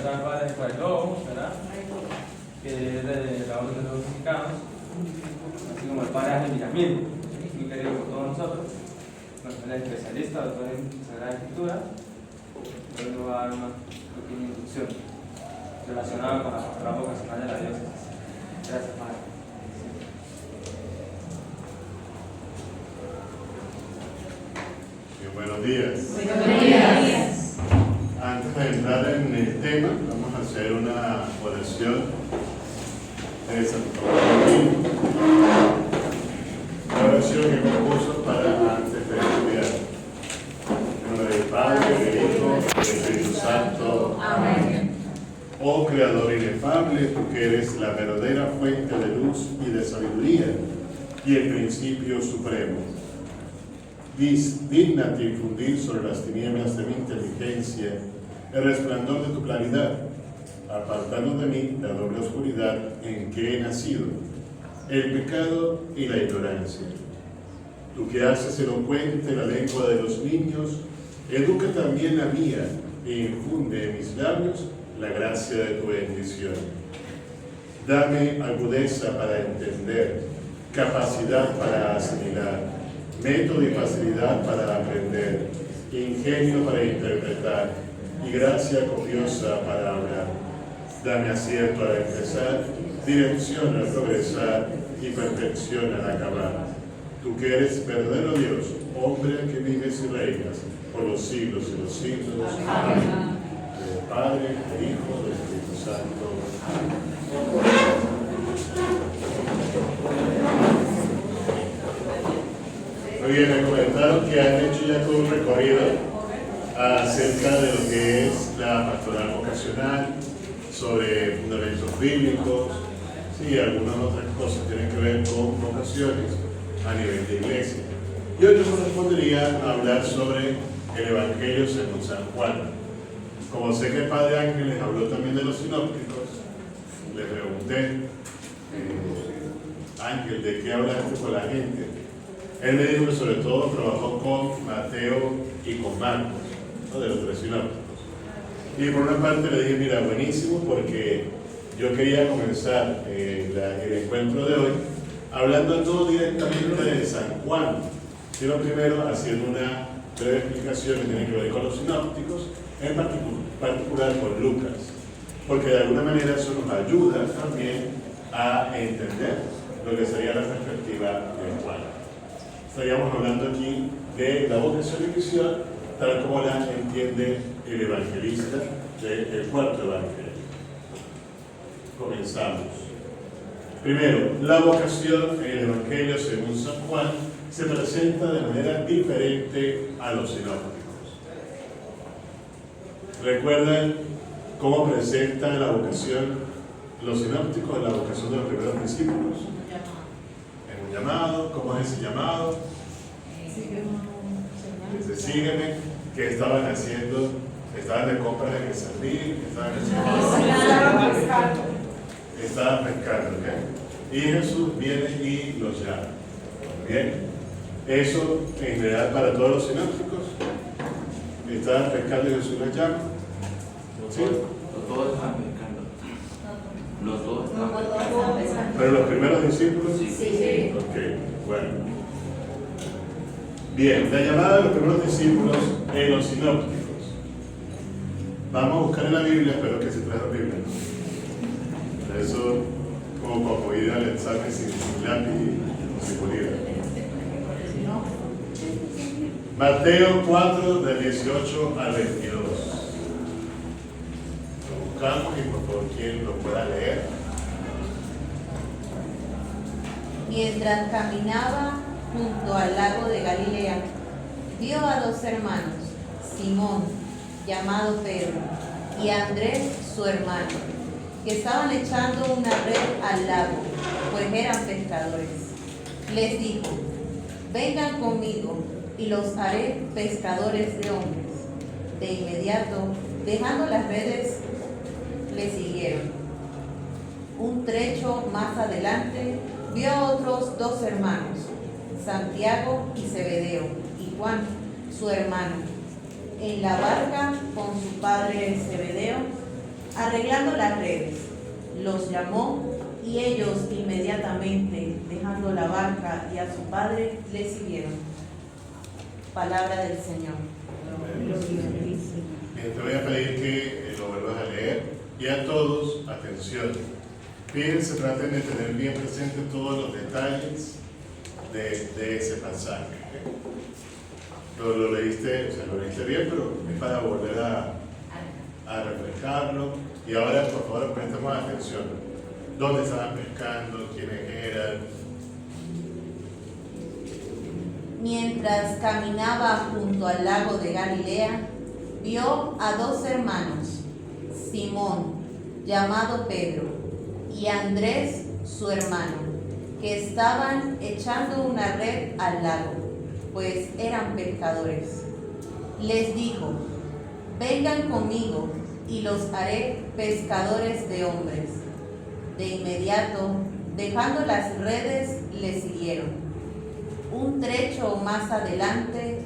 agradecer al Padre Juan Lobo, ¿verdad? Que es de la Orden de los Mexicanos, así como el Padre Ángel Villamil, muy querido por todos nosotros. Bueno, él es especialista, doctor en Sagrada Escritura. Hoy nos va a dar una pequeña instrucción relacionada con la pastoral vocacional de la diócesis. Gracias, Padre. Buenos días. Buenos días. Antes de entrar en el tema, vamos a hacer una oración de Santo Domingo. La oración que compuso para antes de estudiar. En nombre del Padre, del Hijo y del Espíritu Santo. Amén. Oh Creador inefable, tú que eres la verdadera fuente de luz y de sabiduría y el principio supremo. Dígnate infundir sobre las tinieblas de mi inteligencia el resplandor de tu claridad, apartando de mí la doble oscuridad en que he nacido, el pecado y la ignorancia. Tú que haces elocuente la lengua de los niños, educa también la mía e infunde en mis labios la gracia de tu bendición. Dame agudeza para entender, capacidad para asimilar, método y facilidad para aprender, ingenio para interpretar y gracia copiosa para hablar. Dame acierto al empezar, dirección al progresar y perfección al acabar. Tú que eres verdadero Dios, hombre que vives y reinas por los siglos y los siglos. Amén. Del Padre, del Hijo, del Espíritu Santo. Muy bien, me comentaron que han hecho ya todo un recorrido acerca de lo que es la pastoral vocacional, sobre fundamentos bíblicos, y algunas otras cosas que tienen que ver con vocaciones a nivel de iglesia. Y hoy nos correspondería hablar sobre el Evangelio según San Juan. Como sé que el Padre Ángel les habló también de los sinópticos, le pregunté, Ángel, ¿de qué hablaste con la gente? Él me dijo que sobre todo trabajó con Mateo y con Marcos, ¿no? De los tres sinópticos. Y por una parte le dije, mira, buenísimo, porque yo quería comenzar el encuentro de hoy hablando no directamente de San Juan, sino primero haciendo una breve explicación que tiene que ver con los sinópticos, en particular con Lucas, porque de alguna manera eso nos ayuda también a entender lo que sería la perspectiva de Juan. Estaríamos hablando aquí de la vocación y misión tal como la entiende el evangelista del cuarto evangelio. Comenzamos. Primero, la vocación en el evangelio según San Juan se presenta de manera diferente a los sinópticos. ¿Recuerdan cómo presentan la vocación los sinópticos, la vocación de los primeros discípulos? En un llamado. ¿Cómo es ese llamado? Dice, sígueme. ¿Qué estaban haciendo? Estaban de compras en el Sardín, estaban pescando, ¿ok? Y Jesús viene y los llama. Bien, eso en general para todos los sinópticos. Estaban pescando y Jesús los llama. ¿Sí? Los dos estaban pescando. Los dos estaban pescando. ¿Pero los primeros discípulos? Sí. Ok, bueno. Bien, la llamada de los primeros discípulos en los sinópticos. Vamos a buscar en la Biblia, espero que se traiga la Biblia. Eso, como para ir al examen sin lápiz y sin bolígrafo. Mateo 4, del 18 al 22. Lo buscamos y por favor, quien lo pueda leer. Mientras caminaba junto al lago de Galilea, vio a dos hermanos, Simón, llamado Pedro, y Andrés, su hermano, que estaban echando una red al lago, pues eran pescadores. Les dijo, vengan conmigo y los haré pescadores de hombres. De inmediato, dejando las redes, le siguieron. Un trecho más adelante, vio a otros dos hermanos, Santiago y Zebedeo, y Juan, su hermano, en la barca con su padre Zebedeo, arreglando las redes. Los llamó y ellos inmediatamente, dejando la barca y a su padre, le siguieron. Palabra del Señor. Bien, te voy a pedir que lo vuelvas a leer y a todos, atención. Fíjense, traten de tener bien presentes todos los detalles de ese pasaje. Lo leíste, lo leíste bien, pero es para volver a refrescarlo. Y ahora, por favor, prestemos atención. ¿Dónde estaban pescando? ¿Quiénes eran? Mientras caminaba junto al lago de Galilea, vio a dos hermanos, Simón, llamado Pedro, y Andrés, su hermano, que estaban echando una red al lago, pues eran pescadores. Les dijo: vengan conmigo y los haré pescadores de hombres. De inmediato, dejando las redes, le siguieron. Un trecho más adelante,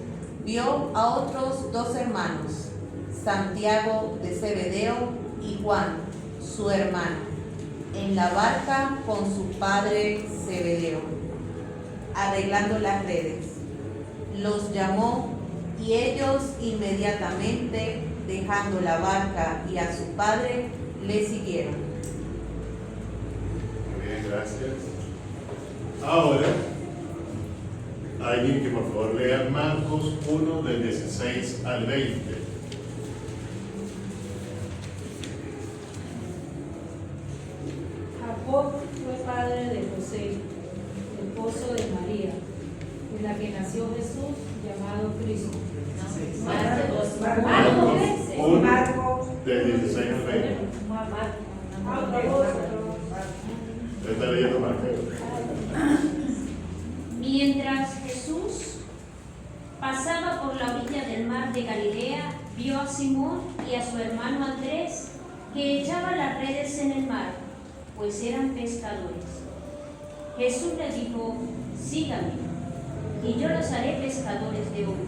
vio a otros dos hermanos, Santiago de Zebedeo y Juan, su hermano, en la barca con su padre Zebedeo, arreglando las redes. Los llamó y ellos inmediatamente, dejando la barca y a su padre, le siguieron. Muy bien, gracias. Ahora, alguien que por favor lea Marcos 1 del 16 al 20. Jacob fue padre de José, esposo de María, en la que nació Jesús, llamado Cristo. Marcos 1 del 16 al 20. Está leyendo Marcos. Mientras Jesús pasaba por la orilla del mar de Galilea, vio a Simón y a su hermano Andrés que echaban las redes en el mar, pues eran pescadores. Jesús les dijo: síganme, y yo los haré pescadores de hombres.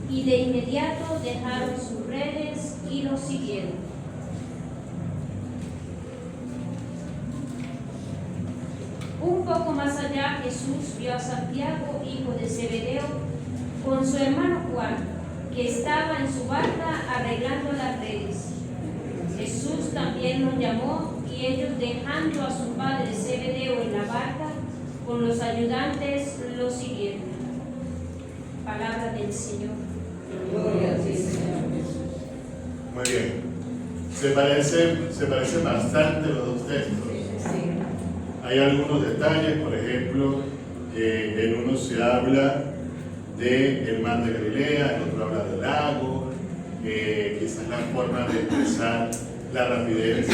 Y de inmediato dejaron sus redes y los siguieron. Un poco más allá, Jesús vio a Santiago, hijo de Zebedeo, con su hermano Juan, que estaba en su barca arreglando las redes. Jesús también los llamó y ellos, dejando a su padre Zebedeo en la barca con los ayudantes, los siguieron. Palabra del Señor. Gloria a ti, Señor. Muy bien. Se parecen bastante los dos textos. Sí. Hay algunos detalles, por ejemplo, en uno se habla del mar de Galilea, en otro habla del lago, quizás la forma de expresar la rapidez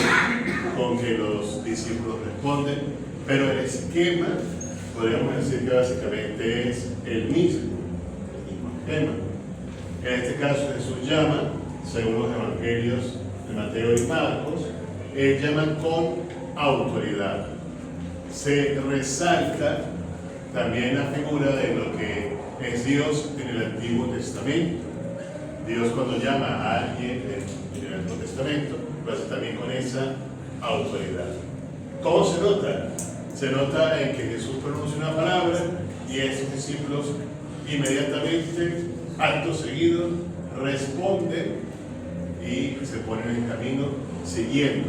con que los discípulos responden, pero el esquema, podríamos decir que básicamente es el mismo esquema. En este caso Jesús llama, según los evangelios de Mateo y Marcos, él llama con autoridad. Se resalta también la figura de lo que es Dios en el Antiguo Testamento. Dios, cuando llama a alguien en el Antiguo Testamento, lo hace también con esa autoridad. ¿Cómo se nota? Se nota en que Jesús pronuncia una palabra y esos discípulos inmediatamente, acto seguido, responden y se ponen en camino siguiendo.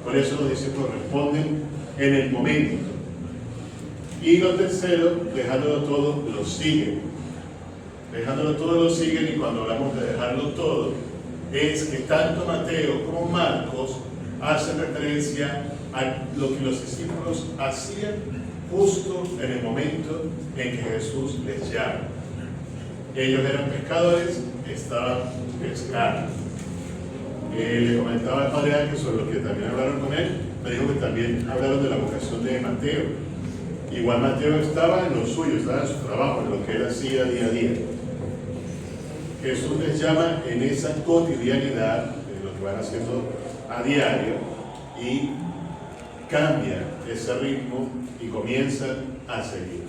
Por eso los discípulos responden en el momento. Y lo tercero, dejándolo todo, lo siguen. Dejándolo todo, lo siguen, y cuando hablamos de dejarlo todo, es que tanto Mateo como Marcos hacen referencia a lo que los discípulos hacían justo en el momento en que Jesús les llama. Ellos eran pescadores, estaban pescando. Le comentaba al padre Ángel sobre lo que también hablaron con él, me dijo que también hablaron de la vocación de Mateo. Igual Mateo estaba en lo suyo, estaba en su trabajo, en lo que él hacía día a día. Jesús les llama en esa cotidianidad, de lo que van haciendo a diario, y cambia ese ritmo y comienzan a seguir.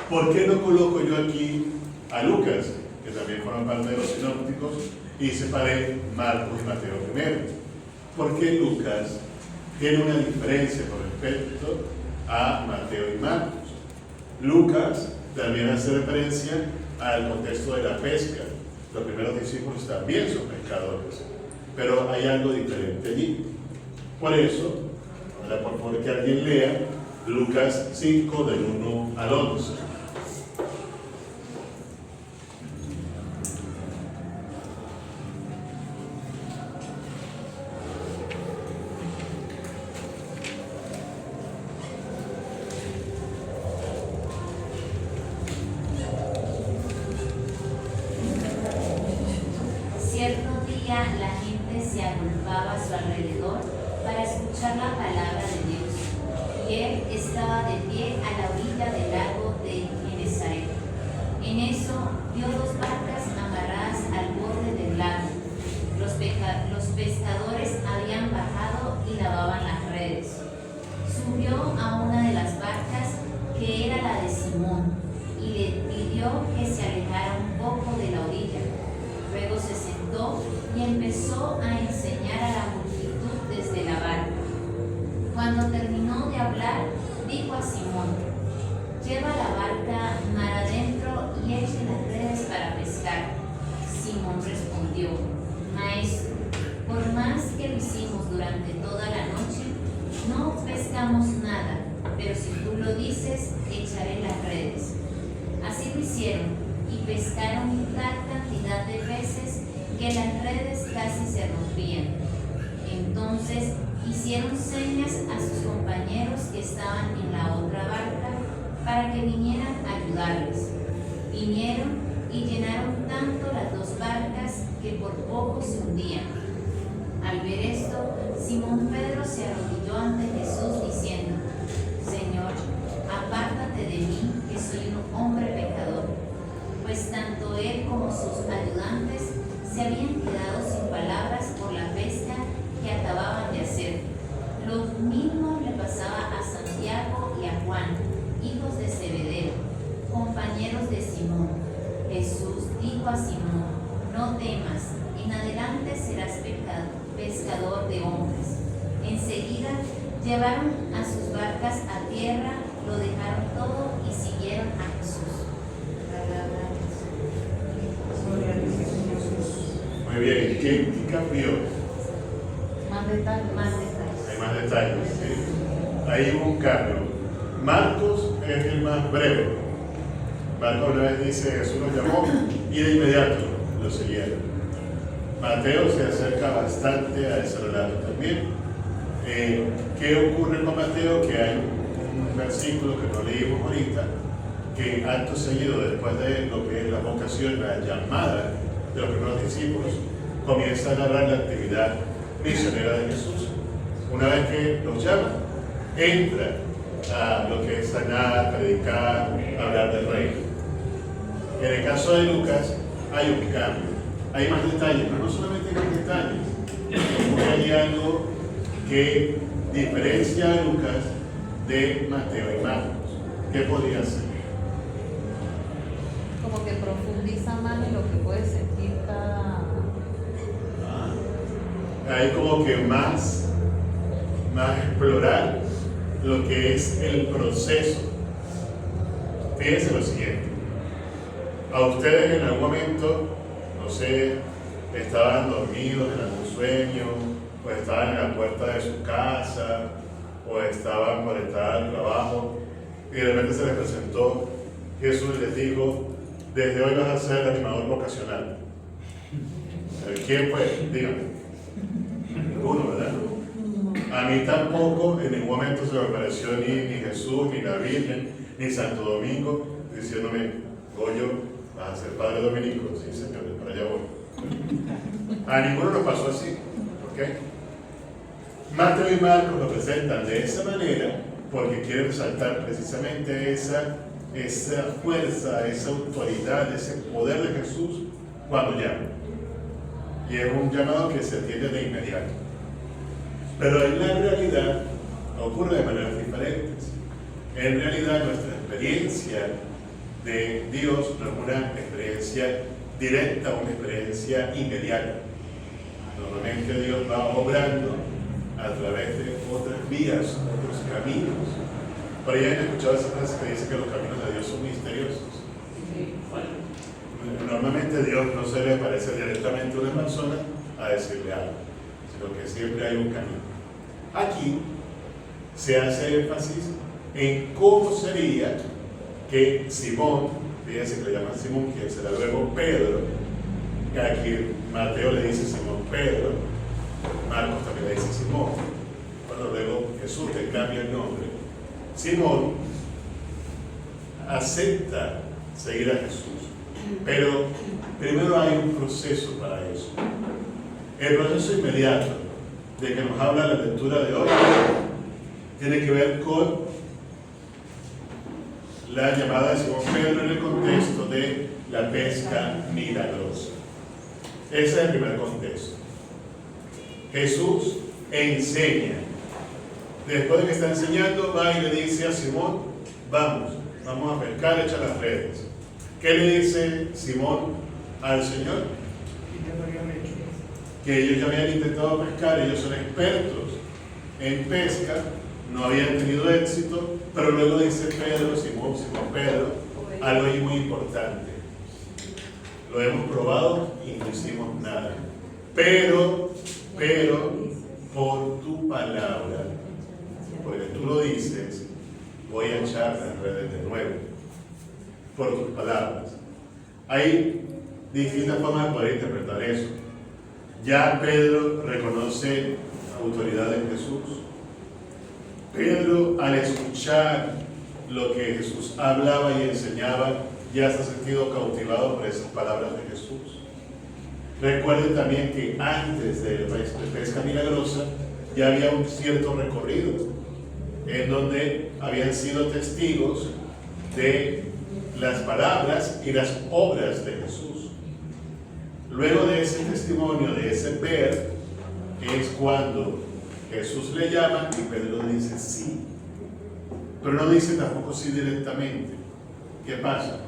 ¿Por qué no coloco yo aquí a Lucas, que también forma parte de los sinópticos, y separé Marcos y Mateo primero. Porque Lucas tiene una diferencia con respecto a Mateo y Marcos. Lucas también hace referencia al contexto de la pesca. Los primeros discípulos también son pescadores, pero hay algo diferente allí. Por eso, ahora por favor que alguien lea Lucas 5 del 1 al 11. Cierto día la gente se agolpaba a su alrededor para escuchar la palabra de Dios, y él estaba de pie a la orilla del lago de Genesaret. En eso vio dos barcas amarradas al borde del lago. Los pescadores habían bajado y lavaban las redes. Subió a una de las barcas, que era la de Simón, y le pidió que se alejara un poco de la orilla. Luego se sentó y empezó a enseñar a la multitud desde la barca. Cuando terminó de hablar, dijo a Simón: «Lleva la barca mar adentro y eche las redes para pescar». Simón respondió: «Maestro, por más que lo hicimos durante toda la noche, no pescamos nada, pero si tú lo dices, echaré las redes». Así lo hicieron, y pescaron tal cantidad de peces que las redes casi se rompían. Entonces hicieron señas a sus compañeros que estaban en la otra barca para que vinieran a ayudarles. Vinieron y llenaron tanto las dos barcas que por poco se hundían. Al ver esto, Simón Pedro se arrodilló ante Jesús diciendo: «Señor, apártate de mí, que soy un hombre pecador». Pues tanto él como sus ayudantes se habían quedado sin palabras por la pesca que acababan de hacer. Lo mismo le pasaba a Santiago y a Juan, hijos de Zebedeo, compañeros de Simón. Jesús dijo a Simón: «No temas, en adelante serás pescador de hombres». Enseguida llevaron a sus barcas a tierra, lo dejaron todo y siguieron a Jesús. Muy bien, ¿qué cambió? Más detalles. Hay más detalles, ¿sí? Ahí hubo un cambio. Marcos es el más breve. Marcos una vez dice: Jesús los llamó y de inmediato lo siguieron. Mateo se acerca bastante a ese relato también. ¿Qué ocurre con Mateo? Que hay un versículo que no leímos ahorita, que acto seguido, después de lo que es la vocación, la llamada de los primeros discípulos, comienza a narrar la actividad misionera de Jesús. Una vez que los llama, entra a lo que es sanar, predicar, hablar del reino. En el caso de Lucas hay un cambio, hay más detalles, pero no solamente hay más detalles, porque hay algo que diferencia a Lucas de Mateo y Marcos. ¿Qué podría ser? Como que profundiza más en lo que puede sentir cada... Hay como que más explorar lo que es el proceso. Fíjense lo siguiente: a ustedes en algún momento, no sé, estaban dormidos en algún sueño, o estaban en la puerta de su casa, o estaban conectados al trabajo, y de repente se les presentó Jesús y les dijo: desde hoy vas a ser animador vocacional. ¿Quién fue? Díganme. Ninguno, ¿verdad? A mí tampoco en ningún momento se me apareció ni Jesús, ni la Virgen, ni Santo Domingo, diciéndome: Goyo, vas a ser padre dominico. Sí, señor, para allá voy. A ninguno nos pasó así. ¿Por qué? Mateo y Marcos lo presentan de esa manera porque quieren resaltar precisamente esa fuerza, esa autoridad, ese poder de Jesús cuando llama. Y es un llamado que se atiende de inmediato. Pero en la realidad ocurre de maneras diferentes. En realidad nuestra experiencia de Dios no es una experiencia directa, una experiencia inmediata. Normalmente Dios va obrando a través de otras vías, otros caminos. Por ahí han escuchado esa frase que dice que los caminos de Dios son misteriosos. Normalmente Dios no se le aparece directamente a una persona a decirle algo, sino que siempre hay un camino. Aquí se hace énfasis en cómo sería que Simón, fíjense que le llaman Simón, quien será luego Pedro, que aquí Mateo le dice Simón Pedro, Marcos también le dice Simón, cuando luego Jesús le cambia el nombre. Simón acepta seguir a Jesús, pero primero hay un proceso para eso. El proceso inmediato de que nos habla la lectura de hoy tiene que ver con la llamada de Simón Pedro en el contexto de la pesca milagrosa. Ese es el primer contexto. Jesús enseña. Después de que está enseñando, va y le dice a Simón, vamos a pescar, echa las redes. ¿Qué le dice Simón al Señor? Que ellos ya habían intentado pescar, ellos son expertos en pesca, no habían tenido éxito, pero luego dice Pedro, Simón Pedro, algo ahí muy importante. Lo hemos probado y no hicimos nada. Pero, por tu palabra, porque tú lo dices, voy a echar las redes de nuevo. Por tus palabras. Hay distintas formas de poder interpretar eso. Ya Pedro reconoce autoridad en Jesús. Pedro, al escuchar lo que Jesús hablaba y enseñaba, ya se ha sentido cautivado por esas palabras de Jesús. Recuerden también que antes de la pesca milagrosa ya había un cierto recorrido en donde habían sido testigos de las palabras y las obras de Jesús. Luego de ese testimonio, de ese ver, es cuando Jesús le llama y Pedro dice sí. Pero no dice tampoco sí directamente. ¿Qué pasa?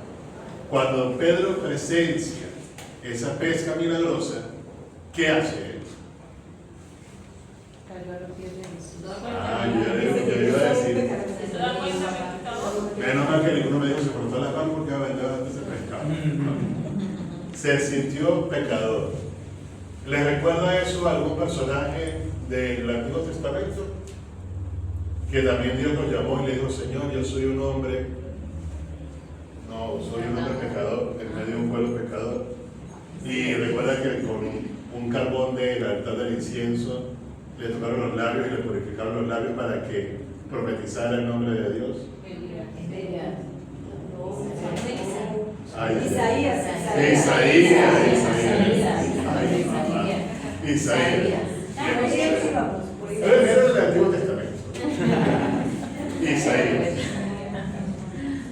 Cuando Pedro presencia esa pesca milagrosa, ¿qué hace él? Yo iba a decir. Menos mal que ninguno me dijo se cortó las manos porque vendaba ese pescado. Se sintió pecador. ¿Les recuerda eso a algún personaje del Antiguo Testamento? Que también Dios lo llamó y le dijo, Señor, yo soy un hombre, soy un hombre pecador, en medio de un pueblo pecador. Y recuerda que con un carbón del altar del incienso le tocaron los labios y le purificaron los labios para que profetizara el nombre de Dios. Isaías. Pero el Antiguo Testamento.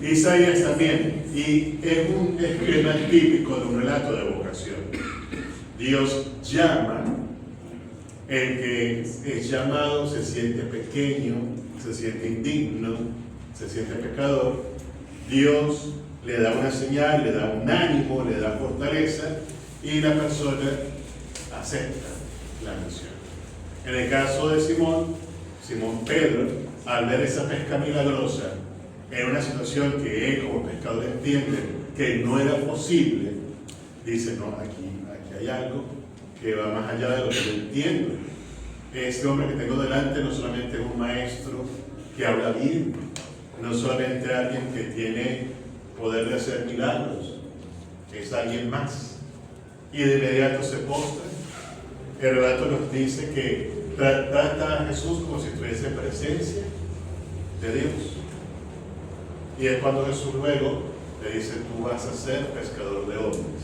Isaías también. Y es un esquema típico de un relato de vocación. Dios llama, el que es llamado se siente pequeño, se siente indigno, se siente pecador. Dios le da una señal, le da un ánimo, le da fortaleza y la persona acepta la misión. En el caso de Simón Pedro, al ver esa pesca milagrosa, en una situación que él como pescador entiende que no era posible, dice, no, aquí hay algo que va más allá de lo que yo entiendo. Este hombre que tengo delante no solamente es un maestro que habla bien, no solamente alguien que tiene poder de hacer milagros, es alguien más. Y de inmediato se postra. El relato nos dice que trata a Jesús como si estuviese en presencia de Dios. Y es cuando Jesús luego le dice, tú vas a ser pescador de hombres.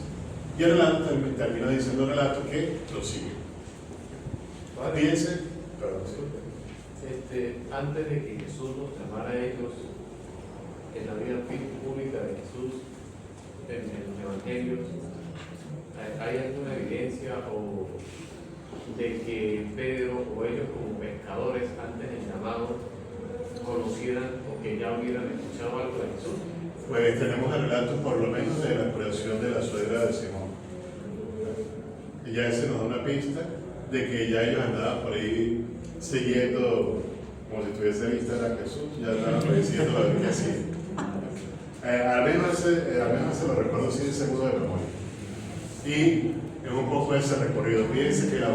Y el relato termina diciendo el relato que lo sigue. Piense, antes de que Jesús los llamara a ellos, en la vida pública de Jesús, en los evangelios, ¿hay alguna evidencia de que Pedro o ellos como pescadores antes del llamado conocieran o que ya hubieran escuchado algo de Jesús? Pues tenemos el relato por lo menos de la curación de la suegra de Simón ya ese nos da una pista de que ya ellos andaban por ahí siguiendo, como si tuviese vista a Jesús, ya andaban obedeciendo lo que hacía. Al menos se lo recuerdo así seguro de memoria. Y es un poco ese recorrido. Fíjense que la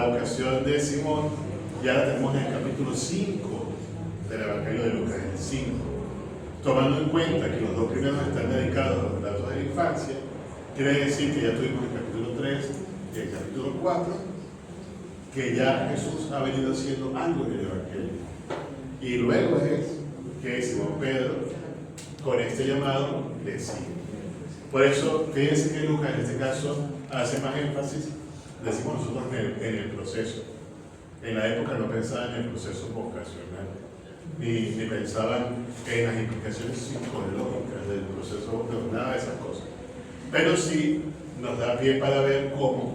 vocación de Simón ya la tenemos en el capítulo 5 del Evangelio de Lucas, el 5. Tomando en cuenta que los dos primeros están dedicados a los relatos de la infancia, quiere decir que ya tuvimos el capítulo 3 y el capítulo 4, que ya Jesús ha venido haciendo algo en el Evangelio. Y luego es que Simón Pedro, con este llamado, le sigue. Por eso, fíjense que Lucas en este caso hace más énfasis, decimos nosotros, en el proceso. En la época no pensaban en el proceso vocacional, ni pensaban en las implicaciones psicológicas del proceso, nada de esas cosas. Pero sí nos da pie para ver cómo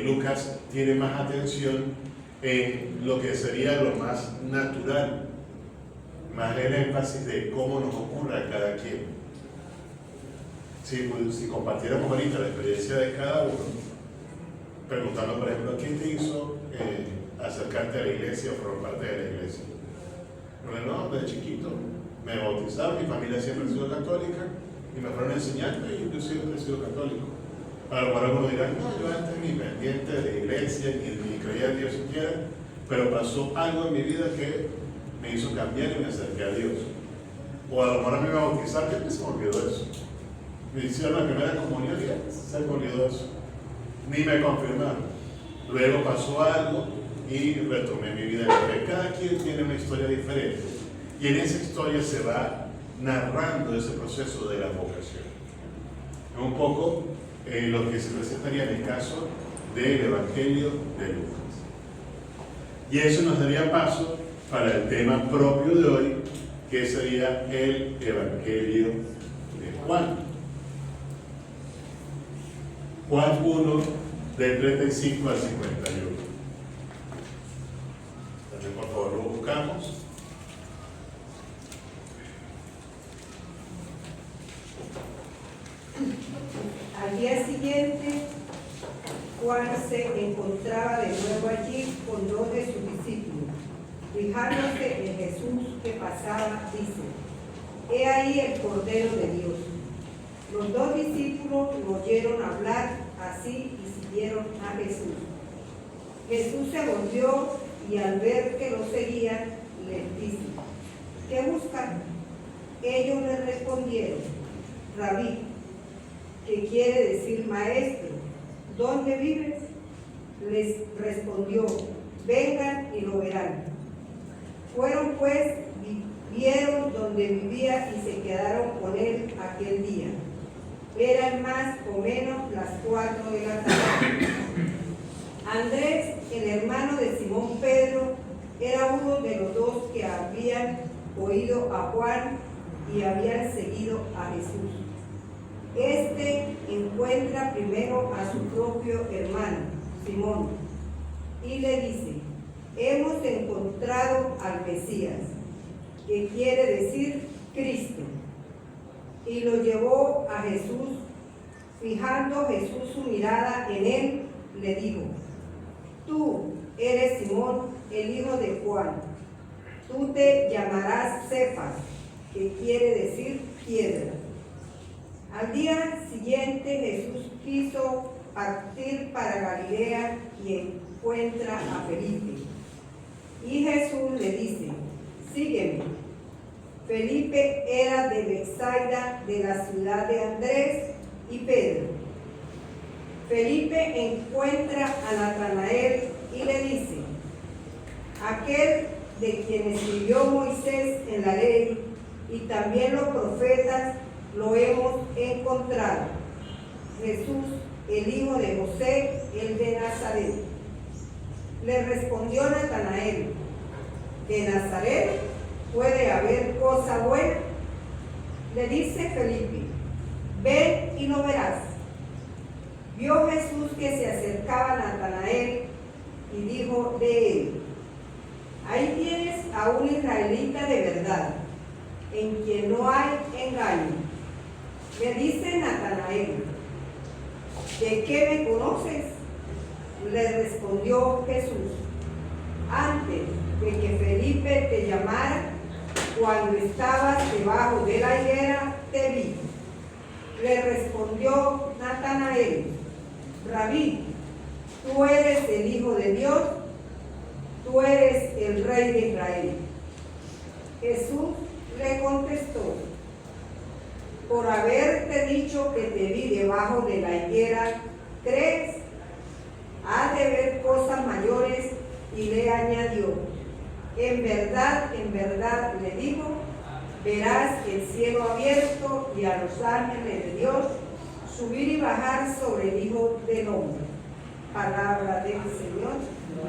Lucas tiene más atención en lo que sería lo más natural, más el énfasis de cómo nos ocurre a cada quien. Si compartiéramos ahorita la experiencia de cada uno, preguntando, por ejemplo, ¿quién te hizo acercarte a la iglesia o formar parte de la iglesia? Bueno, desde chiquito me bautizaron, mi familia siempre ha sido católica y me fueron enseñando y yo siempre he sido católico. A lo mejor algunos dirán, no, yo antes ni pendiente de la iglesia, ni creía en Dios siquiera, pero pasó algo en mi vida que me hizo cambiar y me acerqué a Dios. O a lo mejor me iba a bautizar y se me olvidó eso. Me hicieron la primera comunión y se me olvidó eso. Ni me confirmaron. Luego pasó algo y retomé mi vida. Porque cada quien tiene una historia diferente. Y en esa historia se va narrando ese proceso de la vocación. Es un poco lo que se presentaría en el caso del Evangelio de Lucas. Y eso nos daría paso para el tema propio de hoy, que sería el Evangelio de Juan. Juan 1, del 35 al 51. También, por favor, lo buscamos. Al día siguiente, Juan se encontraba de nuevo allí con 2 de sus discípulos. Fijándose en Jesús que pasaba, dice: He ahí el Cordero de Dios. Los 2 discípulos lo oyeron hablar así y siguieron a Jesús. Jesús se volvió y al ver que lo seguían, les dice: ¿Qué buscan? Ellos le respondieron: Rabí, que quiere decir maestro, ¿dónde vives? Les respondió: vengan y lo verán. Fueron pues, vieron donde vivía y se quedaron con él aquel día. Eran más o menos las 4 de la tarde. Andrés, el hermano de Simón Pedro, era uno de los 2 que habían oído a Juan y habían seguido a Jesús. Este encuentra primero a su propio hermano, Simón, y le dice: hemos encontrado al Mesías, que quiere decir Cristo. Y lo llevó a Jesús. Fijando Jesús su mirada en él, le dijo: tú eres Simón, el hijo de Juan. Tú te llamarás Cefas, que quiere decir piedra. Al día siguiente Jesús quiso partir para Galilea y encuentra a Felipe. Y Jesús le dice: sígueme. Felipe era de Betsaida, de la ciudad de Andrés y Pedro. Felipe encuentra a Natanael y le dice: aquel de quien escribió Moisés en la ley y también los profetas, lo hemos encontrado, Jesús, el hijo de José, el de Nazaret. Le respondió Natanael: ¿de Nazaret puede haber cosa buena? Le dice Felipe: ven y lo verás. Vio Jesús que se acercaba a Natanael y dijo de él: ahí tienes a un israelita de verdad, en quien no hay engaño. Le dice Natanael: ¿de qué me conoces? Le respondió Jesús, antes de que Felipe te llamara, cuando estabas debajo de la higuera, te vi. Le respondió Natanael, Rabí, tú eres el Hijo de Dios, tú eres el Rey de Israel. Jesús le contestó, por haberte dicho que te vi debajo de la higuera, ¿crees? Has de ver cosas mayores. Y le añadió, en verdad le digo, verás el cielo abierto y a los ángeles de Dios subir y bajar sobre el Hijo del Hombre. Palabra del Señor.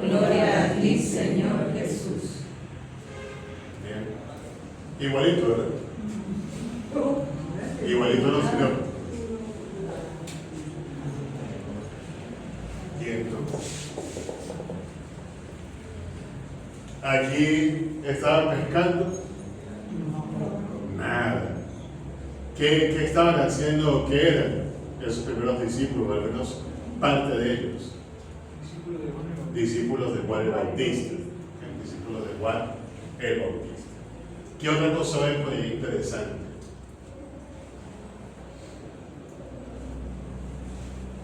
Gloria a ti, Señor Jesús. Bien. Igualito, ¿verdad? Igualito los Señor. Bien, entonces. Aquí estaban pescando. Nada. ¿Qué estaban haciendo? ¿Qué eran esos primeros discípulos? Al menos parte de ellos. Discípulos de Juan el Bautista. Discípulos de Juan el Bautista. ¿Qué otra cosa ven por ahí interesante?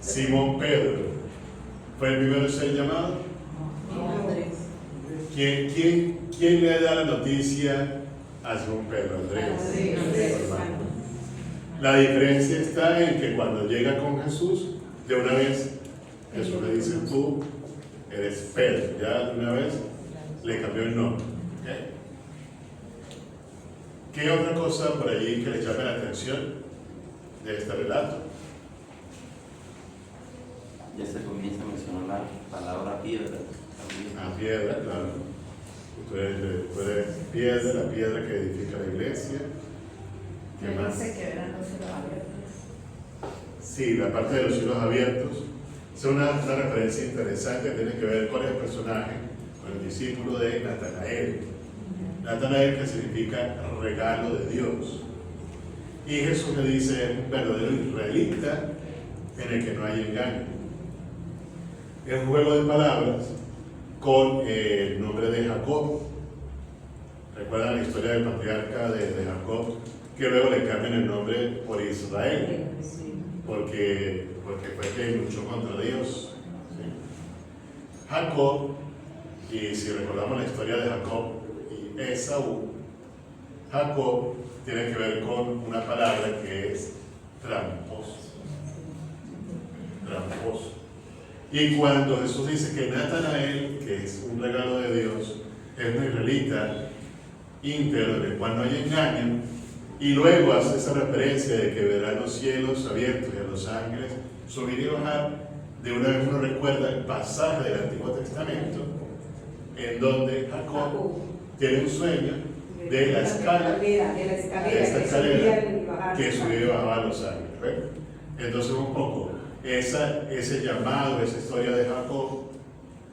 Simón Pedro. ¿Fue el primero en ser llamado? ¿Quién le da la noticia a Simón Pedro? Andrés. La diferencia está en que cuando llega con Jesús, de una vez Jesús le dice, tú eres Pedro. Ya de una vez le cambió el nombre. ¿Okay? ¿Qué otra cosa por allí que le llame la atención de este relato? Ya se comienza a mencionar la palabra piedra. La piedra, claro. Tú eres piedra, la piedra que edifica la iglesia. ¿Qué más? Dice que verán los cielos abiertos. Sí, la parte de los cielos abiertos. Es una referencia interesante que tiene que ver con el personaje, con el discípulo de Natanael. Natanael, que significa regalo de Dios. Y Jesús le dice, un verdadero israelita en el que no hay engaño. Es un juego de palabras con el nombre de Jacob. ¿Recuerdan la historia del patriarca de Jacob? Que luego le cambian el nombre por Israel, porque fue que luchó contra Dios. ¿Sí? Jacob, y si recordamos la historia de Jacob y Esaú, Jacob tiene que ver con una palabra que es tramposo. Tramposo. Y cuando Jesús dice que Natanael, que es un regalo de Dios, es un israelita íntegro, en el cual no hay engaño, y luego hace esa referencia de que verá los cielos abiertos y a los ángeles subir y bajar, de una vez uno recuerda el pasaje del Antiguo Testamento, en donde Jacob tiene un sueño de la escalera que subía y bajaba a los ángeles. ¿Ven? Entonces un poco ese llamado, esa historia de Jacob,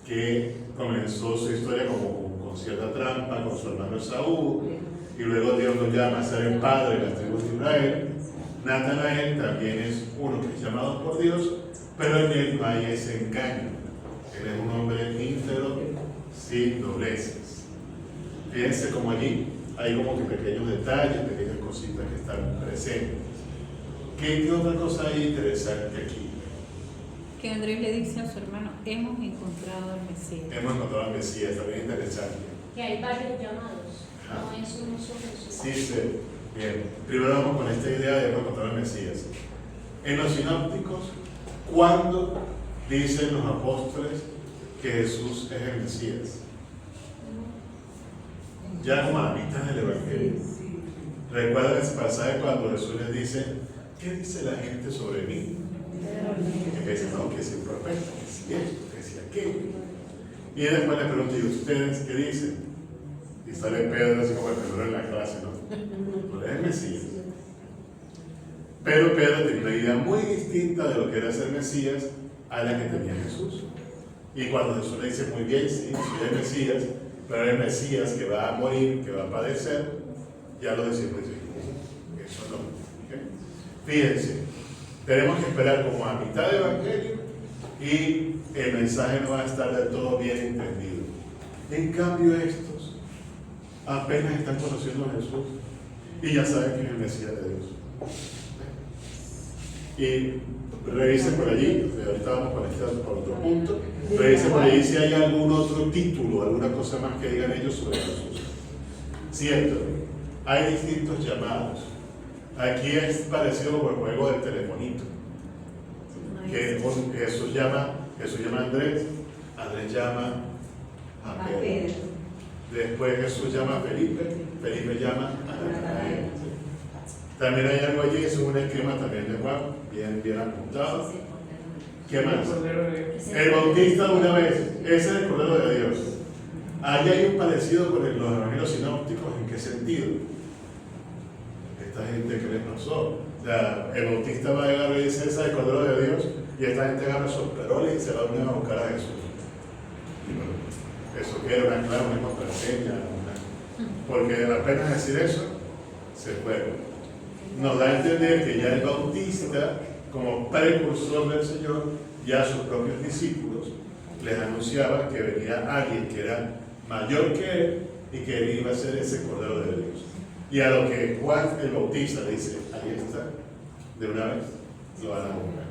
que comenzó su historia como con cierta trampa con su hermano Esaú, y luego Dios lo llama a ser el padre de las tribus de Israel. Natanael también es uno que es llamado por Dios, pero en él no hay ese engaño. Él es un hombre íntegro, sin dobleces. Fíjense como allí hay como que pequeños detalles, pequeñas cositas que están presentes. ¿Qué otra cosa hay interesante aquí? Que Andrés le dice a su hermano, hemos encontrado al Mesías. Hemos encontrado al Mesías, también interesante. Que hay varios llamados, no es uno solo. Sí, sí. Bien. Primero vamos con esta idea de hemos encontrado al Mesías. En los sinópticos, ¿cuándo dicen los apóstoles que Jesús es el Mesías? Ya como a la mitad del Evangelio. ¿Recuerdan ese pasaje cuando Jesús les dice, ¿qué dice la gente sobre mí? Que dicen, no, que es el profeta, que si esto, que si aquello. Y después le pregunto, ¿y ustedes qué dicen? Y sale Pedro así como el Pedro en la clase, ¿no? Pues es el Mesías. Pero Pedro tenía una idea muy distinta de lo que era ser Mesías a la que tenía Jesús. Y cuando Jesús le dice, muy bien, sí, soy el Mesías, pero el Mesías que va a morir, que va a padecer, ya los discípulos dicen, eso no. ¿Okay? Fíjense, Tenemos que esperar como a mitad de evangelio y el mensaje no va a estar del todo bien entendido. En cambio estos apenas están conociendo a Jesús y ya saben que es el Mesías de Dios. Y revisen por allí, ahorita vamos con este otro punto, revisen por allí si hay algún otro título, alguna cosa más que digan ellos sobre Jesús. Cierto, hay distintos llamados. Aquí es parecido con el juego del telefonito. Que Jesús llama a Andrés, Andrés llama a Pedro. Después Jesús llama a Felipe, Felipe llama a Natanael. También hay algo allí, es un esquema también de Juan, bien apuntado. ¿Qué más? El Bautista una vez, ese es el Cordero de Dios. Allí hay un parecido con los evangelios sinópticos, ¿en qué sentido? Esta gente que les pasó. O sea, el Bautista va a llegar y dice, ese es el Cordero de Dios, y esta gente agarra esos peroles y se va a buscar a Jesús. Y bueno, eso que era una contraseña, porque de apenas decir eso, se fue. Nos da a entender que ya el Bautista, como precursor del Señor, ya a sus propios discípulos les anunciaba que venía alguien que era mayor que él y que él iba a ser ese Cordero de Dios. Y a lo que Juan el Bautista le dice, ahí está, de una vez, lo van a buscar.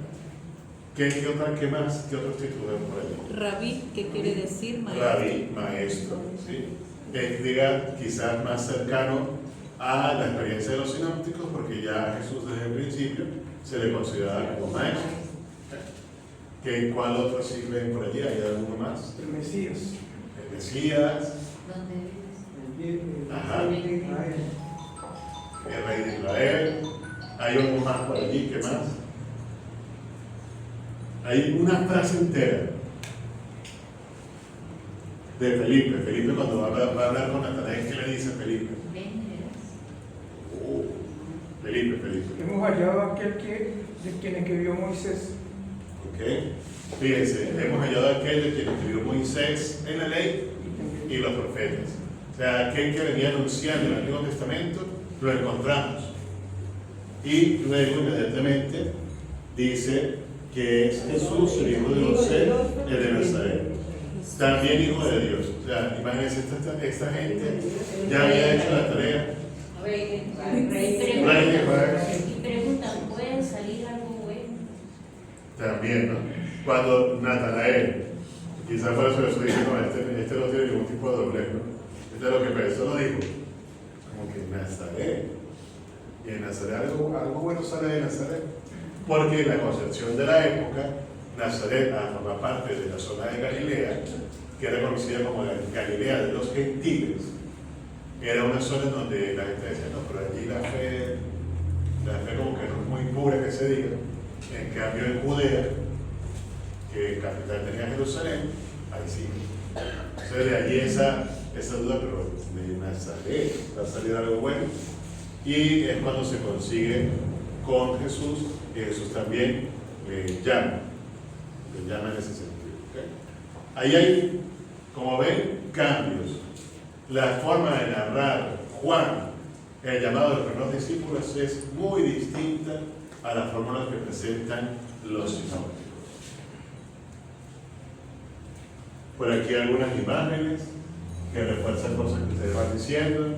¿Qué más? ¿Qué otros títulos vemos por allí? Rabí, ¿qué quiere decir maestro? Rabí, maestro, ¿sí? Diga, quizás más cercano a la experiencia de los sinópticos, porque ya Jesús desde el principio se le consideraba como maestro. ¿Cuál otro sí ven por allí? ¿Hay alguno más? El Mesías. El Mesías. Ajá. El Rey de Israel. Hay otro más por allí, ¿qué más? Hay una frase entera de Felipe. Felipe cuando va a hablar con Natanael, ¿qué le dice Felipe? Felipe. Hemos hallado aquel de quien escribió Moisés. Ok. Fíjense, hemos hallado aquel de quien escribió Moisés en la ley y los profetas. O sea, aquel que venía anunciando en el Antiguo Testamento, lo encontramos. Y luego inmediatamente dice que es Jesús, el hijo de José, el de Nazaret. También hijo de Dios. O sea, imagínense, esta gente ya había hecho la tarea. Y preguntan, ¿puede salir algo bueno? También, ¿no? Cuando Natanael, quizás por eso le estoy diciendo, este no tiene ningún tipo de doblez, ¿no? Este es lo que pensó, lo dijo. Como que Nazaret. Y en Nazaret algo bueno sale de Nazaret. Porque en la concepción de la época, Nazaret forma parte de la zona de Galilea, que era conocida como la Galilea de los gentiles. Era una zona donde la gente decía, no, pero allí la fe como que no es muy pura que se diga. En cambio en Judea, que capital tenía Jerusalén, ahí sí. Entonces de allí esa duda, pero de Nazaret va a salir algo bueno. Y es cuando se consigue con Jesús, y Jesús también le llama en ese sentido. ¿Okay? Ahí hay, como ven, cambios. La forma de narrar Juan, el llamado de los primeros discípulos, es muy distinta a la forma en la que presentan los sinópticos. Por aquí algunas imágenes que refuerzan cosas que ustedes van diciendo.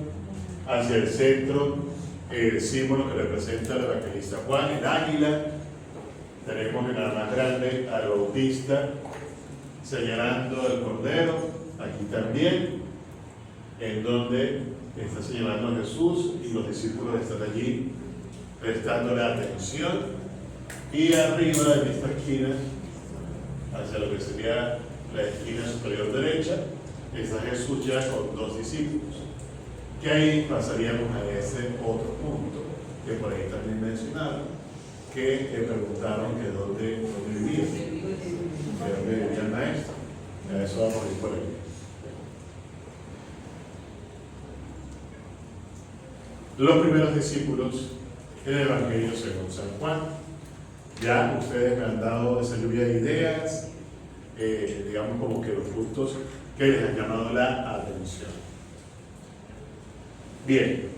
Hacia el centro, el símbolo que representa al evangelista Juan, el águila. Tenemos en la más grande al Bautista señalando al Cordero, aquí también, en donde está señalando a Jesús y los discípulos están allí prestando la atención. Y arriba en esta esquina, hacia lo que sería la esquina superior derecha, está Jesús ya con dos discípulos. Que ahí pasaríamos a ese otro punto que por ahí también mencionaron, que preguntaron que dónde vivían, que dónde vivía el maestro. A eso vamos a ir por ahí. Los primeros discípulos en el Evangelio según San Juan. Ya ustedes me han dado esa lluvia de ideas, digamos como que los puntos que les han llamado la atención. Bien,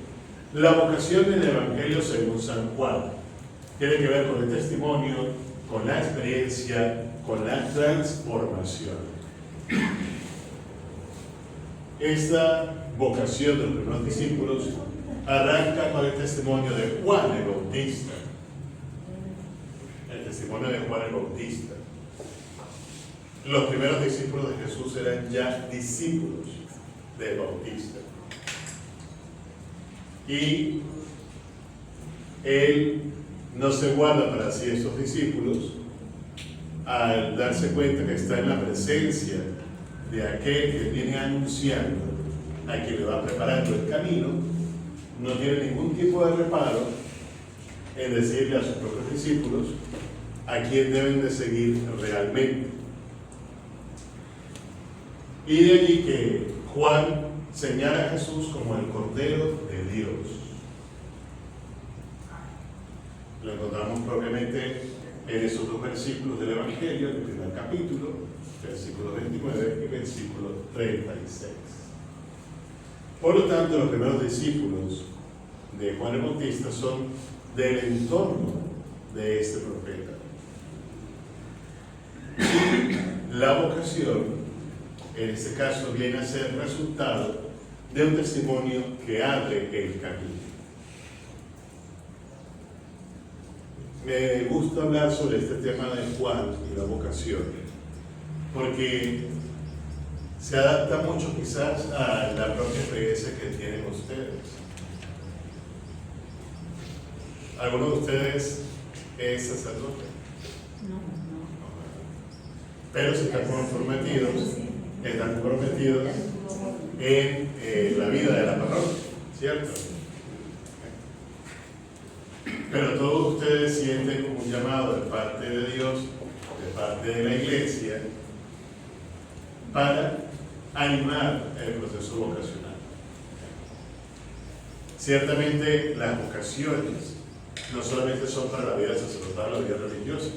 la vocación del Evangelio según San Juan. tiene que ver con el testimonio, con la experiencia, con la transformación. Esta vocación de los primeros discípulos arranca con el testimonio de Juan el Bautista. El testimonio de Juan el Bautista. Los primeros discípulos de Jesús eran ya discípulos del Bautista. Y él no se guarda para sí estos discípulos al darse cuenta que está en la presencia de aquel que viene anunciando, a quien le va preparando el camino. No tiene ningún tipo de reparo en decirle a sus propios discípulos a quién deben de seguir realmente. Y de allí que Juan señala a Jesús como el Cordero de Dios. Lo encontramos propiamente en esos dos versículos del Evangelio, del primer capítulo, versículo 29 y versículo 36. Por lo tanto, los primeros discípulos de Juan el Bautista son del entorno de este profeta. La vocación, en este caso, viene a ser resultado de un testimonio que abre el camino. Me gusta hablar sobre este tema de Juan y la vocación, porque se adapta mucho quizás a la propia experiencia que tienen ustedes. ¿Alguno de ustedes es sacerdote? No. Pero si están comprometidos en la vida de la parroquia, ¿cierto? Pero todos ustedes sienten como un llamado de parte de Dios, de parte de la Iglesia, para animar el proceso vocacional. Ciertamente las vocaciones no solamente son para la vida sacerdotal o la vida religiosa,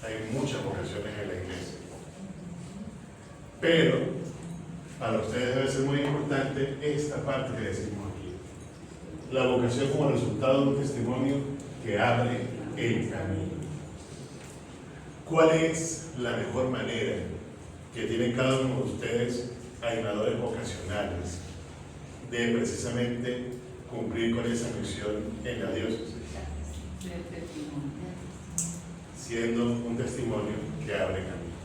hay muchas vocaciones en la Iglesia. Pero para ustedes debe ser muy importante esta parte que decimos aquí. La vocación como resultado de un testimonio que abre el camino. ¿Cuál es la mejor manera que tienen cada uno de ustedes, animadores vocacionales, de precisamente cumplir con esa misión en la diócesis? Siendo un testimonio que abre camino.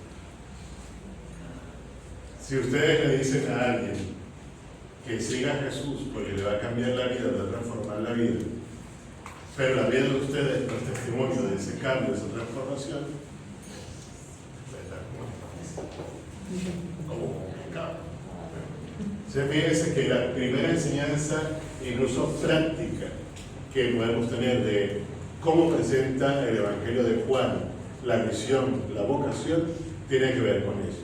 Si ustedes le dicen a alguien que siga a Jesús porque le va a cambiar la vida, le va a transformar la vida, pero la vida de ustedes no es testimonio de ese cambio, de esa transformación, está como complicado. Fíjense que la primera enseñanza, incluso práctica, que podemos tener de cómo presenta el Evangelio de Juan la misión, la vocación, tiene que ver con eso.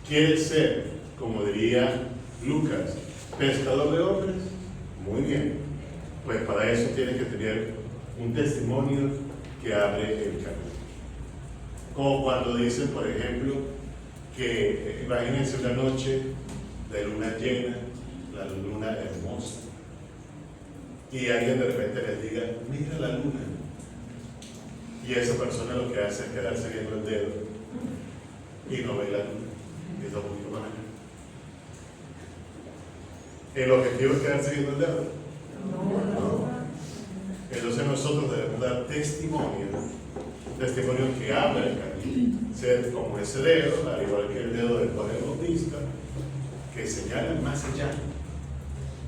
¿Quieres ser, como diría Lucas, pescador de hombres? Muy bien. Pues para eso tienes que tener un testimonio que abre el camino. Como cuando dicen, por ejemplo, que imagínense una noche de luna llena, la luna hermosa, y alguien de repente les diga, mira la luna. Y esa persona lo que hace es quedarse viendo el dedo y no ve la luna. Y está un poquito más allá. ¿El objetivo es quedarse viendo el dedo? No. Entonces nosotros debemos dar testimonio que abra el camino. Ser como ese dedo, al igual que el dedo del Juan el Bautista, que señala más allá,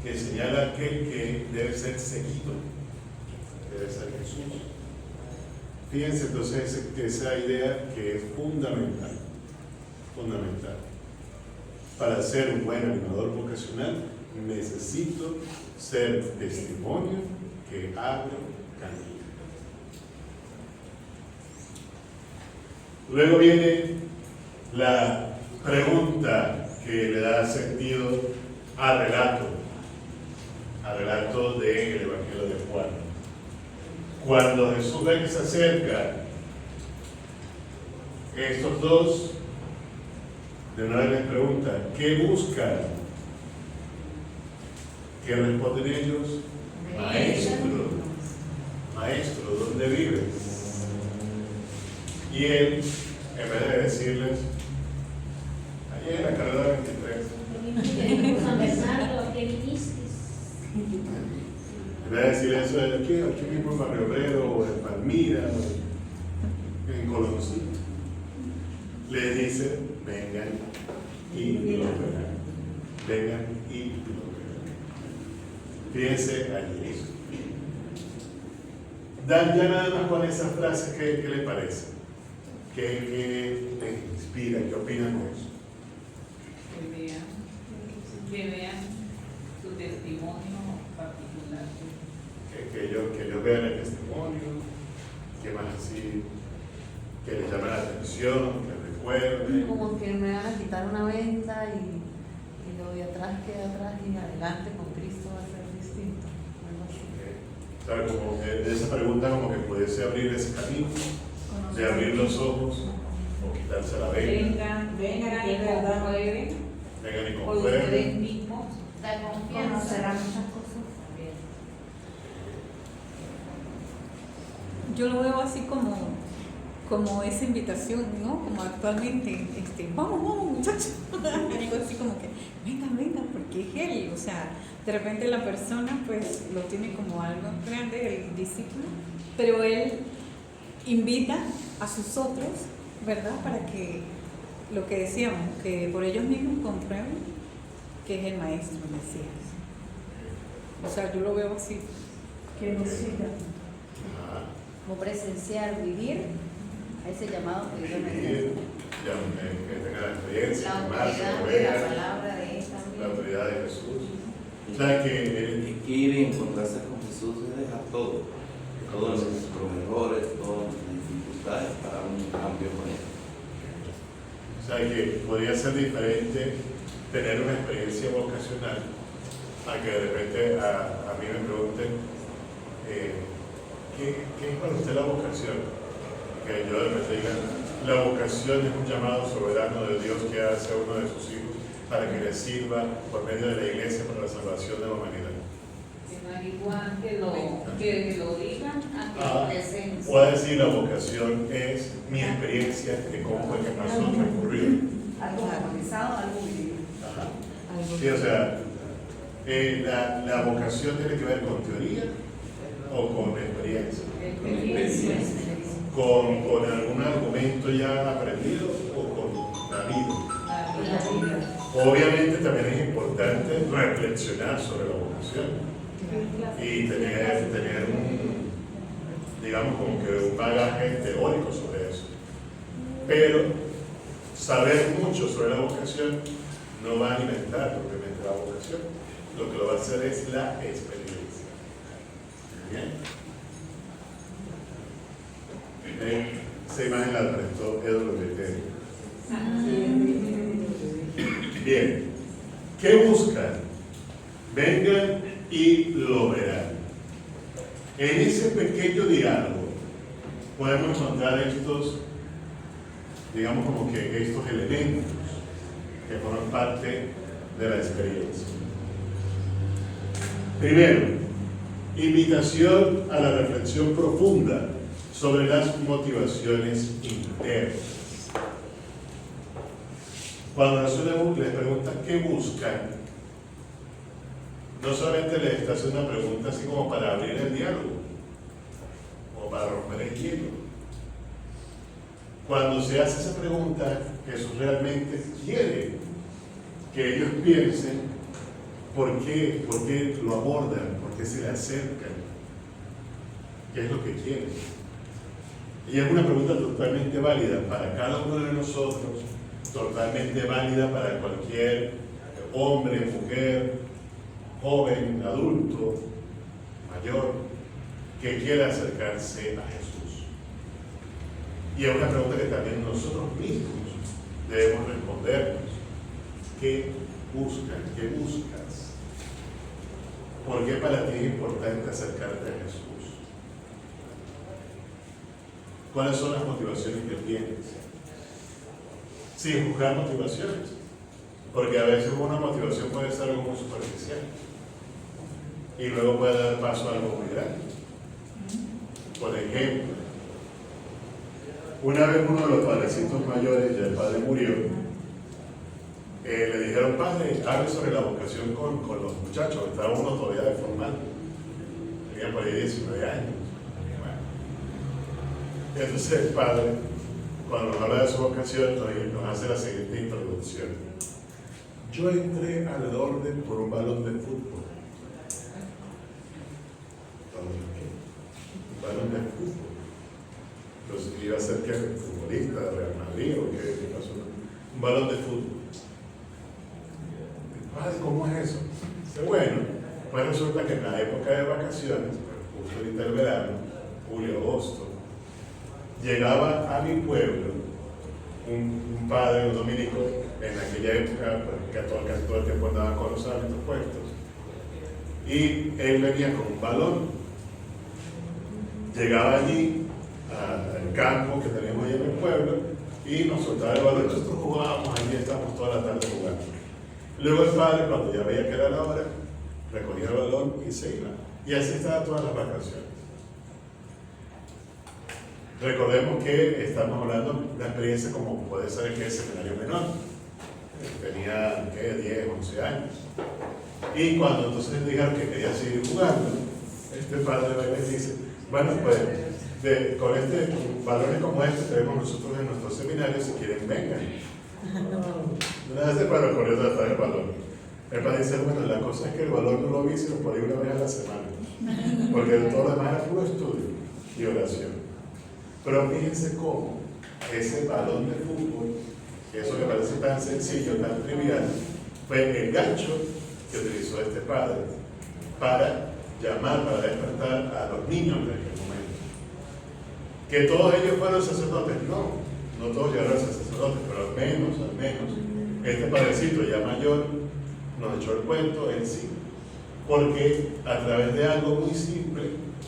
que señala aquel que debe ser seguido, debe ser Jesús. Fíjense entonces esa idea que es fundamental. Para ser un buen animador vocacional, necesito ser testimonio que abre camino. Luego viene la pregunta que le da sentido al relato del Evangelio de Juan. Cuando Jesús ve que se acerca, estos dos de una vez les preguntan, ¿qué buscan? ¿Qué responden ellos? Maestro, ¿dónde ¿dónde vives? Y él, en vez de decirles, allí en la carrera 23, San Bernardo, ¿a qué viniste? en vez de decir eso, aquí mismo en Barrio Obrero, o en Palmira, o en Coloncito, les dice, vengan y lo verán. Vengan y lo verán. Fíjense allí. Dan ya nada más con esas frases, ¿qué le parece? ¿Qué te inspira? ¿Qué opinan de eso? Que vean su testimonio particular. Que ellos vean el testimonio, que más así, que les llame la atención, que recuerden. Como que me van a quitar una venda y lo de atrás queda atrás y adelante con Cristo va a ser distinto. Algo así. ¿Sabe? Como que esa pregunta como que pudiese abrir ese camino, de abrir los ojos o quitarse la venda. Vengan y comprueben Vengan y por ustedes comprueben. mismos. La confianza. Conocerán muchas cosas. Yo lo veo así como esa invitación, ¿no? Como actualmente, vamos muchachos, algo así como que, vengan, porque es él, o sea, de repente la persona pues lo tiene como algo grande, el discípulo, pero él invita a sus otros, ¿verdad? Para que, lo que decíamos, que por ellos mismos comprueben que es el Maestro, el Mesías. O sea, yo lo veo así, que nos siga. Como presenciar, vivir a ese llamado que Dios me Que tenga la experiencia, La que más se autoridad lo de la vea, palabra de Él también. la autoridad de Jesús. O sea que Ir y encontrarse con Jesús es dejar todo, todos nuestros errores, todas nuestras dificultades para un cambio con Él. O sea que podría ser diferente tener una experiencia vocacional a que de repente a mí me pregunten ¿qué es para usted la vocación? Que yo de repente diga, la vocación es un llamado soberano de Dios que hace a uno de sus hijos para que le sirva por medio de la iglesia para la salvación de la humanidad. Que lo digan a que presencia. Puedo decir, la vocación es mi experiencia de cómo fue que pasó, transcurrió. Algo organizado, algo vivido. Ajá. Sí, o sea, la vocación tiene que ver con teoría o con experiencia. Con algún argumento ya aprendido o con la vida. Obviamente también es importante reflexionar sobre la vocación y tener digamos como que un bagaje teórico sobre eso. Pero saber mucho sobre la vocación no va a alimentar propiamente la vocación. Lo que lo va a hacer es la experiencia. ¿Bien? Esa imagen la prestó Eduardo Betelli. Bien, ¿qué buscan? Vengan y lo verán. En ese pequeño diálogo podemos encontrar estos, digamos como que estos elementos que forman parte de la experiencia. Primero, invitación a la reflexión profunda sobre las motivaciones internas. Cuando Jesús les pregunta qué buscan, no solamente les está haciendo una pregunta así como para abrir el diálogo o para romper el hielo. Cuando se hace esa pregunta, Jesús realmente quiere que ellos piensen por qué lo abordan, por qué se le acercan, qué es lo que quieren. Y es una pregunta totalmente válida para cada uno de nosotros, totalmente válida para cualquier hombre, mujer, joven, adulto, mayor, que quiera acercarse a Jesús. Y es una pregunta que también nosotros mismos debemos respondernos. ¿Qué buscan? ¿Qué buscas? ¿Por qué para ti es importante acercarte a Jesús? ¿Cuáles son las motivaciones que tienes? Sin juzgar motivaciones, porque a veces una motivación puede ser algo muy superficial y luego puede dar paso a algo muy grande. Por ejemplo, una vez uno de los padrecitos mayores, ya el padre murió, le dijeron: padre, hable sobre la vocación con los muchachos. Estaba uno todavía de formal, tenía por ahí 19 años. Bueno. Entonces el padre, cuando nos habla de su vocación, nos hace la siguiente introducción: yo entré al orden por un balón de fútbol. Un balón de fútbol. Entonces iba a ser que futbolista de Real Madrid o qué pasó. Un balón de fútbol. Padre, ¿cómo es eso? Dice: bueno, pues resulta que en la época de vacaciones, justo ahorita el verano, julio, agosto, llegaba a mi pueblo un padre, un dominico, en aquella época, que casi todo el tiempo andaba con los hábitos puestos, y él venía con un balón. Llegaba allí al campo que teníamos allí en el pueblo y nos soltaba el balón. Nosotros jugábamos allí, estábamos toda la tarde jugando. Luego el padre, cuando ya veía que era la hora, recogía el balón y se iba. Y así estaba todas las vacaciones. Recordemos que estamos hablando de una experiencia como puede ser que es seminario menor. Tenía 10, 11 años. Y cuando entonces dijeron que quería seguir jugando, este padre les dice: bueno, pues con balones como este tenemos nosotros en nuestros seminarios, si quieren vengan. Una vez el padre corrió a tratar el balón. El padre dice: bueno, la cosa es que el balón no lo vi sino por ahí una vez a la semana, porque todo lo demás era puro estudio y oración. Pero fíjense cómo ese balón de fútbol, eso que parece tan sencillo, tan trivial, fue el gancho que utilizó este padre para llamar, para despertar a los niños de aquel momento. Que todos ellos fueron sacerdotes, no todos llegaron a ser sacerdotes, pero al menos, este padrecito ya mayor nos echó el cuento, él sí, porque a través de algo muy simple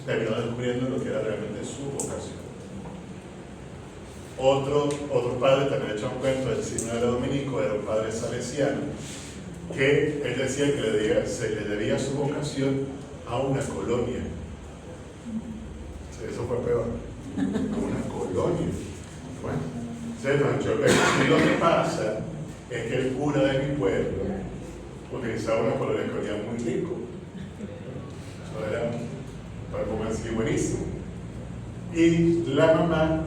terminó descubriendo lo que era realmente su vocación. Otro padre también echó un cuento, el sí no era dominico, era un padre salesiano, que él decía que se le debía su vocación a una colonia. Eso fue peor. A una colonia. Bueno, y lo que pasa es que el cura de mi pueblo utilizaba una colonia que olía muy rico. Eso era, para comer así, buenísimo. Y la mamá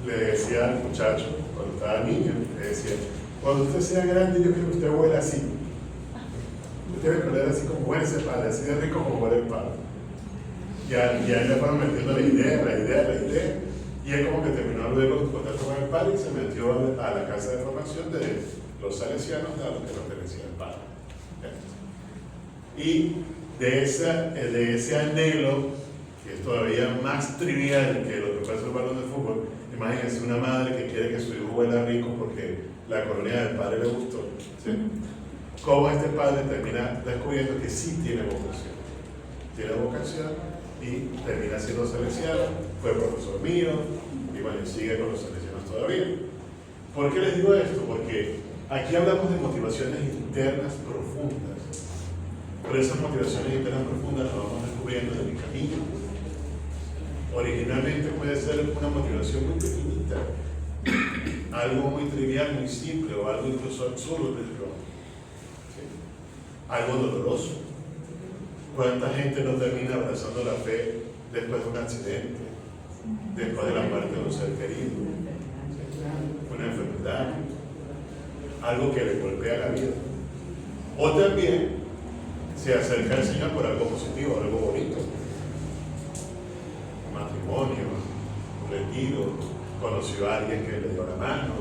le decía al muchacho, cuando estaba niño, le decía: cuando usted sea grande, yo quiero que usted huela así. Usted debe oler así como huele ese padre, así de rico como huele el padre. Y a él le fueron metiendo la idea, y él como que terminó luego de contacto con el padre y se metió a la casa de formación de los salesianos, a los que pertenecía el padre. Y de ese anhelo, que es todavía más trivial que lo que puede ser el balón de fútbol, imagínense una madre que quiere que su hijo huela rico porque la colonia del padre le gustó, ¿sí? Cómo este padre termina descubriendo que sí tiene vocación y termina siendo salesiano, fue profesor mío y bueno, sigue con los salesianos todavía. ¿Por qué les digo esto? Porque aquí hablamos de motivaciones internas profundas, pero esas motivaciones internas profundas las vamos descubriendo en el camino. Originalmente puede ser una motivación muy pequeñita, algo muy trivial, muy simple, o algo incluso absurdo, algo doloroso. ¿Cuánta gente no termina abrazando la fe después de un accidente, después de la muerte de un ser querido, una enfermedad, algo que le golpea la vida? O también se acerca al Señor por algo positivo, algo bonito, un matrimonio, un retiro, conoció a alguien que le dio la mano,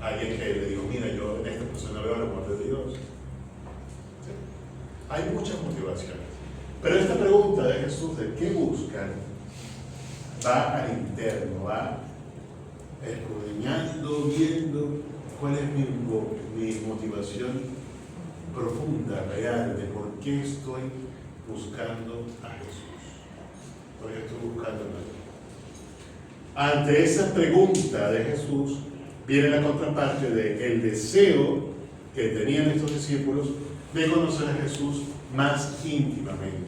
alguien que le dijo: mira, yo en esta persona veo el amor de Dios. Hay muchas motivaciones, pero esta pregunta de Jesús de qué buscan va al interno, va escudriñando, viendo cuál es mi motivación profunda, real, de por qué estoy buscando a Jesús, por qué estoy buscando a Dios. Ante esa pregunta de Jesús viene la contraparte de el deseo que tenían estos discípulos de conocer a Jesús más íntimamente.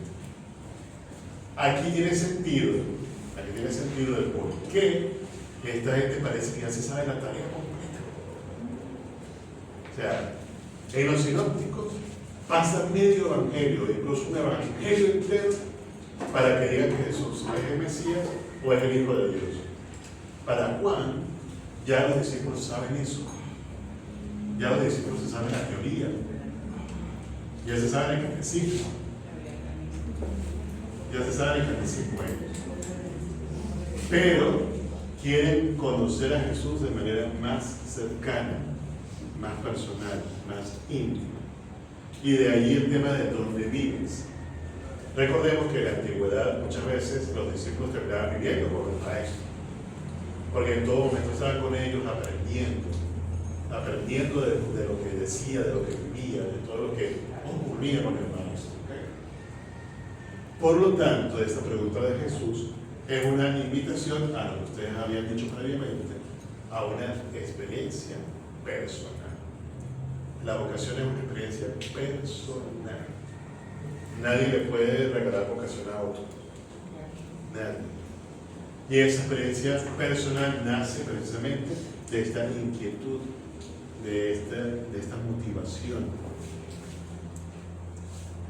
Aquí tiene sentido Aquí tiene sentido del por qué esta gente parece que ya se sabe la tarea completa. O sea, en los sinópticos pasa medio evangelio, incluso un evangelio entero, para que digan que Jesús es el Mesías o es el Hijo de Dios. Para Juan, ya los discípulos saben eso. Ya los discípulos se saben la teoría. Ya se saben el catecismo. Ya se saben el catecismo ellos. Pero quieren conocer a Jesús de manera más cercana, más personal, más íntima. Y de allí el tema de dónde vives. Recordemos que en la antigüedad muchas veces los discípulos terminaban viviendo con los maestros, porque en todo momento estaban con ellos aprendiendo de lo que decía, de lo que vivía, de todo lo que ocurría con el maestro. Por lo tanto, esta pregunta de Jesús es una invitación a lo que ustedes habían dicho previamente, a una experiencia personal. La vocación es una experiencia personal. Nadie le puede regalar vocación a otro. Nadie. Y esa experiencia personal nace precisamente de esta inquietud, de esta motivación.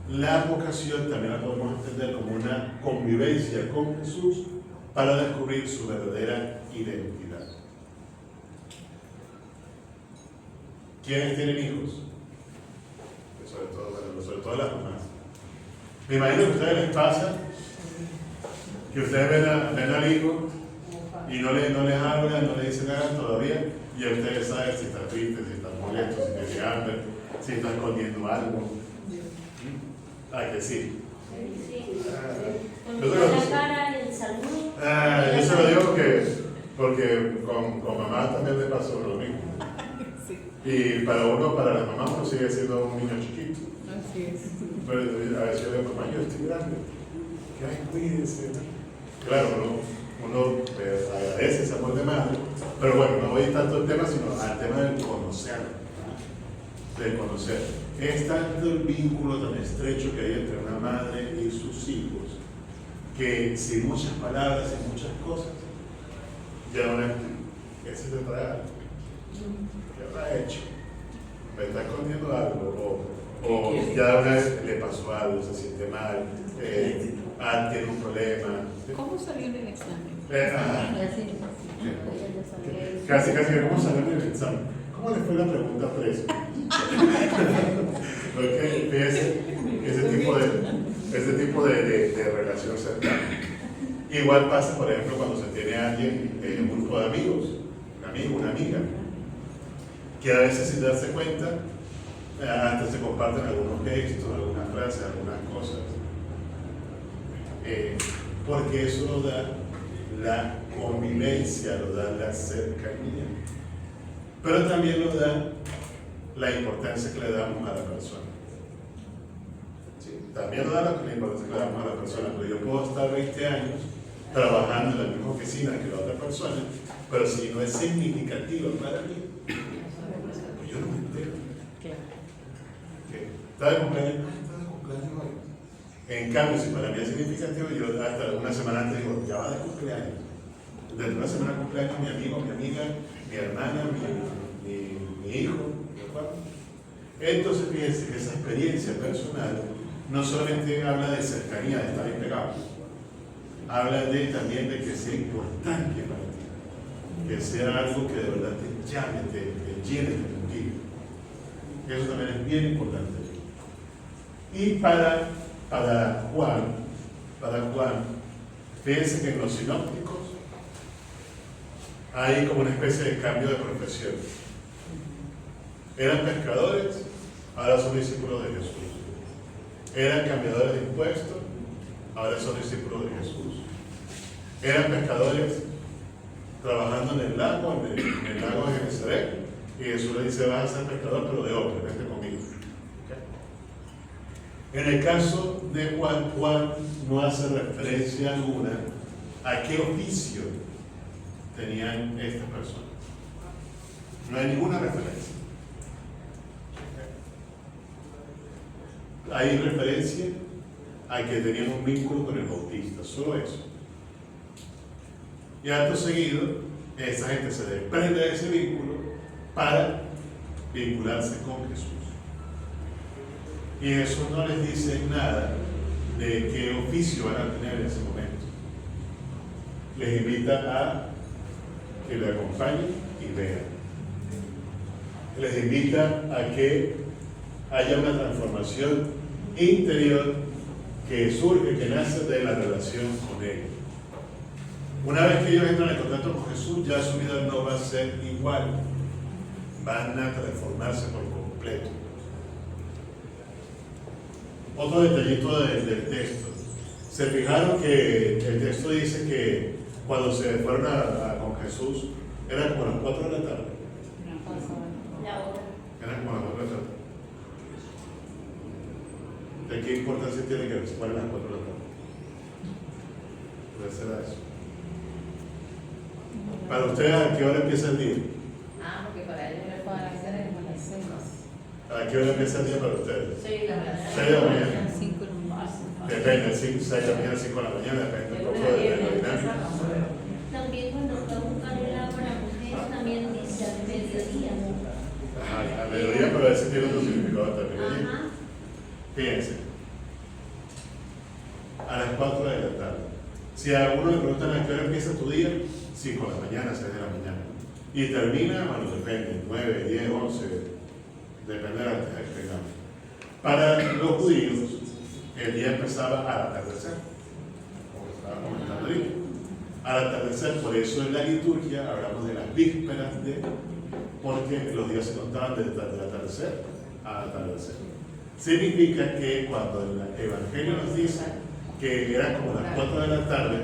La vocación también la podemos entender como una convivencia con Jesús para descubrir su verdadera identidad. ¿Quiénes tienen hijos? Sobre todo las mamás. Me imagino que a ustedes les pasa que ustedes ven al hijo y no les hablan, no le dicen nada todavía, y a ustedes saben si está triste, si está molesto, si tiene hambre, si está escondiendo algo. Ah, que sí. Con la cara y el saludo. Yo se lo digo porque con mamá también le pasó lo mismo. Y para las mamás uno sigue siendo un niño chiquito. Así es. Pero a veces yo digo, mamá, yo estoy grande. Que ay, cuídense. Claro, uno agradece ese amor de madre. Pero bueno, no voy tanto al tema, sino al tema del conocer. Del conocer. Es tanto el vínculo tan estrecho que hay entre una madre y sus hijos, que sin muchas palabras, sin muchas cosas, ya una, ese te trae algo. ¿Qué habrá hecho? ¿Me está escondiendo algo? O ya una vez le pasó algo, se siente mal, tiene un problema. ¿Cómo salió en el examen? Casi, ¿cómo salió en el examen? ¿Cómo le fue la pregunta 3? Ese tipo de relación cercana. Igual pasa, por ejemplo, cuando se tiene a alguien en un grupo de amigos, un amigo, una amiga, que a veces sin darse cuenta, hasta se comparten algunos gestos, algunas frases, algunas cosas. Porque eso nos da la convivencia, nos da la cercanía. Pero también nos da la importancia que le damos a la persona. ¿Sí? También nos da la importancia que le damos a la persona, porque yo puedo estar 20 años trabajando en la misma oficina que la otra persona, pero si no es significativo para mí, pues yo no me entero. ¿Está de cumpleaños? Está de cumpleaños hoy. En cambio, si para mí es significativo, yo hasta una semana antes digo, ya va de cumpleaños. Dentro de una semana de cumpleaños, mi amigo, mi amiga, mi hermana, mi hijo, mi hermano. Entonces, fíjense que esa experiencia personal no solamente habla de cercanía, de estar ahí pegado, habla también de que sea importante para ti, que sea algo que de verdad te llame, te llene de sentido. Eso también es bien importante. Y para Juan, fíjense que en los sinópticos hay como una especie de cambio de profesión. Eran pescadores, ahora son discípulos de Jesús. Eran cambiadores de impuestos, ahora son discípulos de Jesús. Eran pescadores trabajando en el lago, en el lago de Genesaret, y Jesús le dice, vas a ser pescador, pero de hombres, vente conmigo. En el caso de Juan, Juan no hace referencia alguna a qué oficio tenían estas personas. No hay ninguna referencia. Hay referencia a que tenían un vínculo con el bautista, solo eso. Y acto seguido, esa gente se desprende de ese vínculo para vincularse con Jesús. Y eso no les dice nada de qué oficio van a tener en ese momento. Les invita a que le acompañen y vean. Les invita a que haya una transformación interior que surge, que nace de la relación con Él. Una vez que ellos entran en contacto con Jesús, ya su vida no va a ser igual. Van a transformarse por completo. Otro detallito del texto. Se fijaron que el texto dice que cuando se fueron con Jesús, era como a las 4 de la tarde. Era como a las 4 de la tarde. ¿De qué importancia tiene que fueran a las 4 de la tarde? Puede ser eso. Para ustedes, ¿a qué hora empieza el día? Porque para ellos era Para hacer el ¿A qué hora empieza el día para ustedes? 6 de la mañana. 6 de la mañana. 5 de la mañana. Depende, 6 de la mañana, 5 de la mañana, depende un poco de la dinámica. También cuando fue a buscar el agua la mujer, también dice al mediodía. Ajá, a mediodía, pero ese tiene otro significado también. Ajá. Fíjense, a las 4 de la tarde. Si a uno le preguntan a qué hora empieza tu día, 5 de la mañana, 6 de la mañana. Y termina, bueno, depende, 9, 10, 11, depende de la actividad que tengamos. Para los judíos, el día empezaba al atardecer, como estaba comentando ahorita. Al atardecer, por eso en la liturgia hablamos de las vísperas de, porque los días se contaban desde el atardecer al atardecer. Significa que cuando el Evangelio nos dice que eran como las 4 de la tarde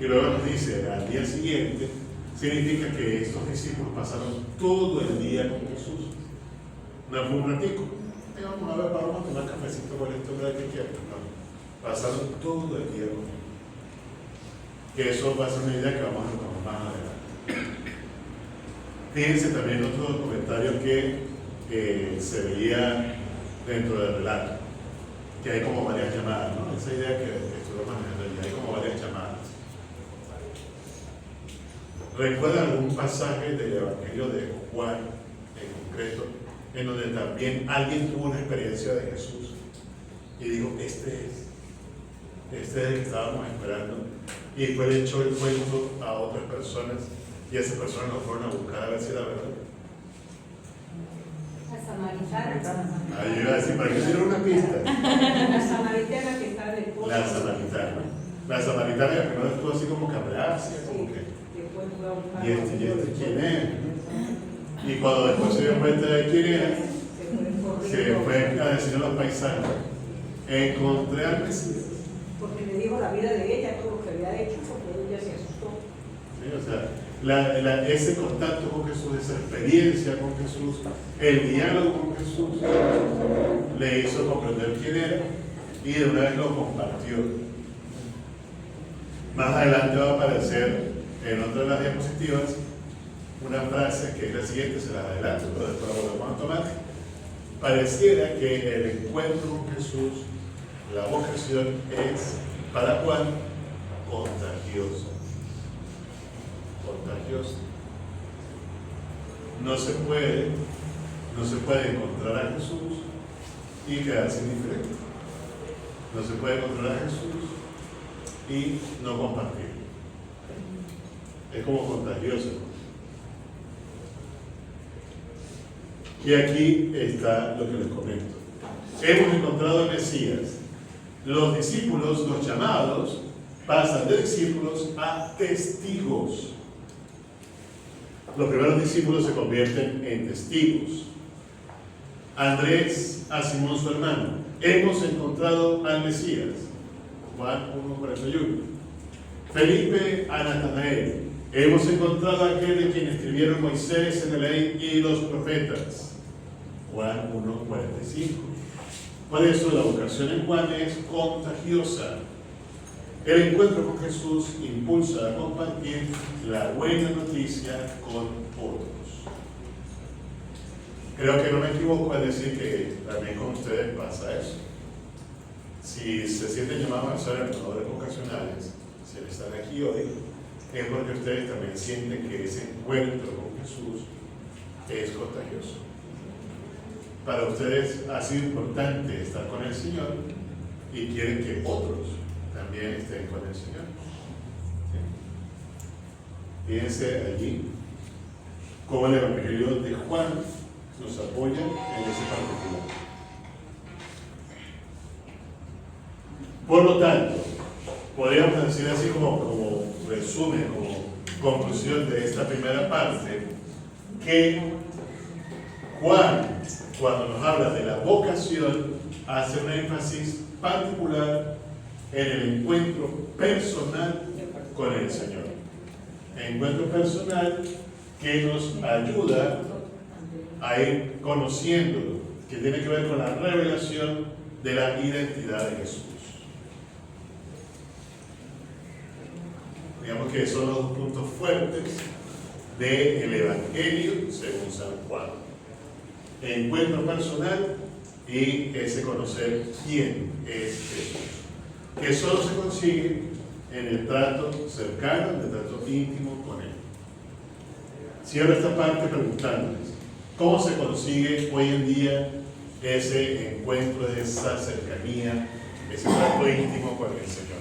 y luego nos dice al día siguiente, significa que estos discípulos pasaron todo el día con Jesús. No fue un ratico. Venga, una vez para tomar cafecito con esto, ¿verdad que quieren? No. Pasaron todo el día con Jesús. Que eso va a ser una idea que vamos a tomar más adelante. Fíjense también otro comentario que se veía dentro del relato, que hay como varias llamadas, ¿no? Esa idea que estuve manejando allí, hay como varias llamadas. ¿Recuerdan algún pasaje del Evangelio de Juan en concreto, en donde también alguien tuvo una experiencia de Jesús y dijo, este es el que estábamos esperando, y después le echó el cuento a otras personas y esas personas lo fueron a buscar a ver si era verdad? La samaritana. Ahí iba a decir, ¿para qué dieron una pista? La samaritana que está en el pozo. La samaritana. La samaritana que primero estuvo así como cabreada, como que, Después fue a buscar ¿y este quién es? Y cuando después se dio cuenta de quién era, se fue a decir a los paisanos, encontré al Mesías. Porque le dijo la vida de ella, todo lo que había hecho, porque ella se asustó. ¿Sí? O sea, ese contacto con Jesús, esa experiencia con Jesús, el diálogo con Jesús, le hizo comprender quién era y de una vez lo compartió. Más adelante va a aparecer en otra de las diapositivas una frase que es la siguiente, se la adelanto, pero después la volvemos a tomar. Pareciera que el encuentro con Jesús, la vocación es para Juan contagiosa. Contagiosa. No se puede encontrar a Jesús y quedarse indiferente. No se puede encontrar a Jesús y no compartir. Es como contagioso. Y aquí está lo que les comento. Hemos encontrado al Mesías. Los discípulos, los llamados, pasan de discípulos a testigos. Los primeros discípulos se convierten en testigos. Andrés a Simón su hermano. Hemos encontrado al Mesías. Juan 1:41. Felipe a Natanael. Hemos encontrado a aquel de quien escribieron Moisés en la ley y los profetas. Juan 1:45. Por eso la vocación en Juan es contagiosa. El encuentro con Jesús impulsa a compartir la buena noticia con otros. Creo que no me equivoco al decir que también con ustedes pasa eso. Si se sienten llamados a ser animadores vocacionales, si están aquí hoy, es porque ustedes también sienten que ese encuentro con Jesús es contagioso. Para ustedes ha sido importante estar con el Señor y quieren que otros también estén con el Señor. ¿Sí? Fíjense allí cómo el Evangelio de Juan nos apoya en ese particular. Por lo tanto, podríamos decir así como resumen, como conclusión de esta primera parte, que Juan, cuando nos habla de la vocación, hace un énfasis particular en el encuentro personal con el Señor. Encuentro personal que nos ayuda a ir conociéndolo, que tiene que ver con la revelación de la identidad de Jesús. Digamos que son los dos puntos fuertes del Evangelio según San Juan. Encuentro personal y ese conocer quién es Jesús, que solo se consigue en el trato cercano, en el trato íntimo con Él. Cierro esta parte preguntándoles, ¿cómo se consigue hoy en día ese encuentro, esa cercanía, ese trato íntimo con el Señor?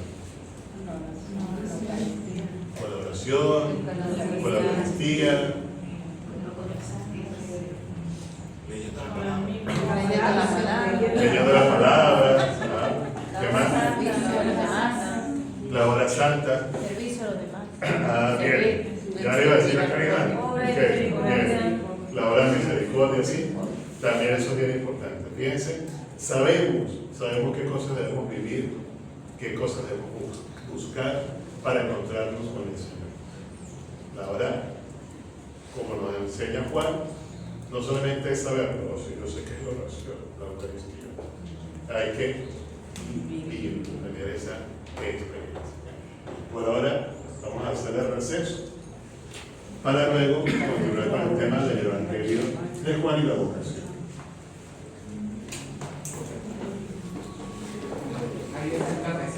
Con la oración, con la Eucaristía, leyendo la palabra, ¿qué más? La hora santa. Servicio a los demás. Ah, bien. Ya le iba a decir la caridad. Bien. La hora de misericordia, sí. También eso es bien importante. Fíjense, sabemos qué cosas debemos vivir, qué cosas debemos buscar para encontrarnos con el Señor. La hora, como nos enseña Juan, no solamente es saberlo, sino sé que es la oración, la Eucaristía. Hay que vivir, tener esa experiencia. Por ahora, vamos a hacer el receso para luego continuar con el tema del Evangelio de Juan y la vocación. Ahí está el